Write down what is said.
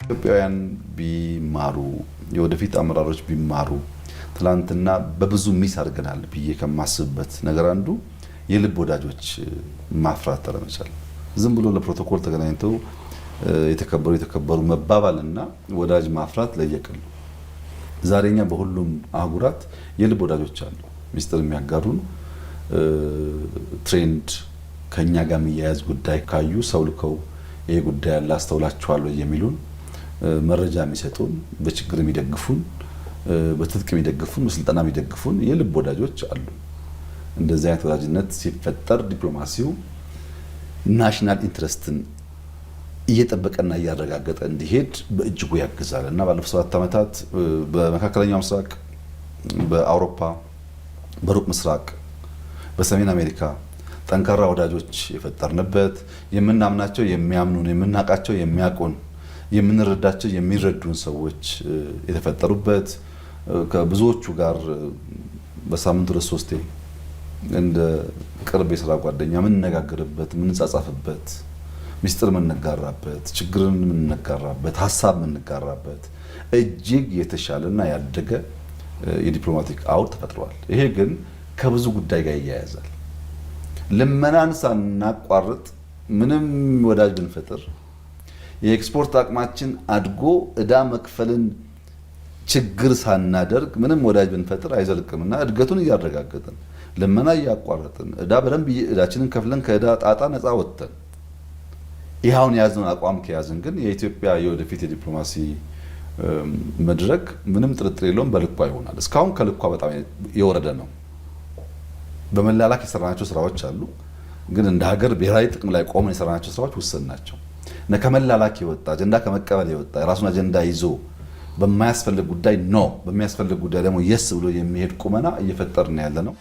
ኢትዮጵያውያን ቢማሩ የወደፊት አመራሮች ቢማሩ ትላንትና በብዙ ሚስ አድርገናል ብዬ ከማስብበት ነገር አንዱ የልብ ወዳጆች ማፍራት ተለመቻል። ዝም ብሎ ለፕሮቶኮል ተገናኝተው የተከበሩ መባባልና ወዳጅ ማፍራት ለየቅል ነው። ዛሬኛ በሁሉም አህጉራት የልብ ወዳጆች አሉ። ሚስጥር የሚያጋሩን ትሬንድ ከኛ ጋር የሚያያዝ ጉዳይ ካዩ ሰው ልከው ይሄ ጉዳይ ያለ አስተውላችኋለሁ የሚሉን መረጃ የሚሰጡን በችግር የሚደግፉን በትጥቅ የሚደግፉን በስልጠና የሚደግፉን የልብ ወዳጆች አሉ። እንደዚህ አይነት ወዳጅነት ሲፈጠር ዲፕሎማሲው ናሽናል ኢንትረስትን እየጠበቀና እያረጋገጠ እንዲሄድ በእጅጉ ያግዛል እና ባለፉት 7 ዓመታት በመካከለኛው ምስራቅ፣ በአውሮፓ፣ በሩቅ ምስራቅ፣ በሰሜን አሜሪካ ጠንካራ ወዳጆች የፈጠርንበት የምናምናቸው የሚያምኑን የምናቃቸው የሚያውቁን የምንረዳቸው የሚረዱን ሰዎች የተፈጠሩበት ከብዙዎቹ ጋር በሳምንት 2-3 እንደ ቅርብ የሥራ ጓደኛ የምንነጋገርበት የምንጻጻፍበት ሚስጥር የምንጋራበት ችግርን የምንጋራበት ሀሳብ የምንጋራበት እጅግ የተሻለና ያደገ የዲፕሎማቲክ አውድ ተፈጥሯል። ይሄ ግን ከብዙ ጉዳይ ጋር ይያያዛል። ልመናን ሳናቋርጥ ምንም ወዳጅ ብንፈጥር የኤክስፖርት አቅማችን አድጎ እዳ መክፈልን ችግር ሳናደርግ ምንም ወዳጅ ብንፈጥር አይዘልቅምና እድገቱን እያረጋገጥን ልመና እያቋረጥን እዳ በደንብ እዳችንን ከፍለን ከእዳ ጣጣ ነፃ ወጥተን ይኸውን ያዝነውን አቋም ከያዝን ግን የኢትዮጵያ የወደፊት የዲፕሎማሲ መድረክ ምንም ጥርጥር የለውም በልኳ ይሆናል። እስካሁን ከልኳ በጣም የወረደ ነው። በመላላክ የሰራናቸው ስራዎች አሉ፣ ግን እንደ ሀገር ብሔራዊ ጥቅም ላይ ቆመን የሰራናቸው ስራዎች ውስን ናቸው። ከመላላክ የወጣ አጀንዳ ከመቀበል የወጣ የራሱን አጀንዳ ይዞ በማያስፈልግ ጉዳይ ኖ በሚያስፈልግ ጉዳይ ደግሞ የስ ብሎ የሚሄድ ቁመና እየፈጠርን ያለ ነው።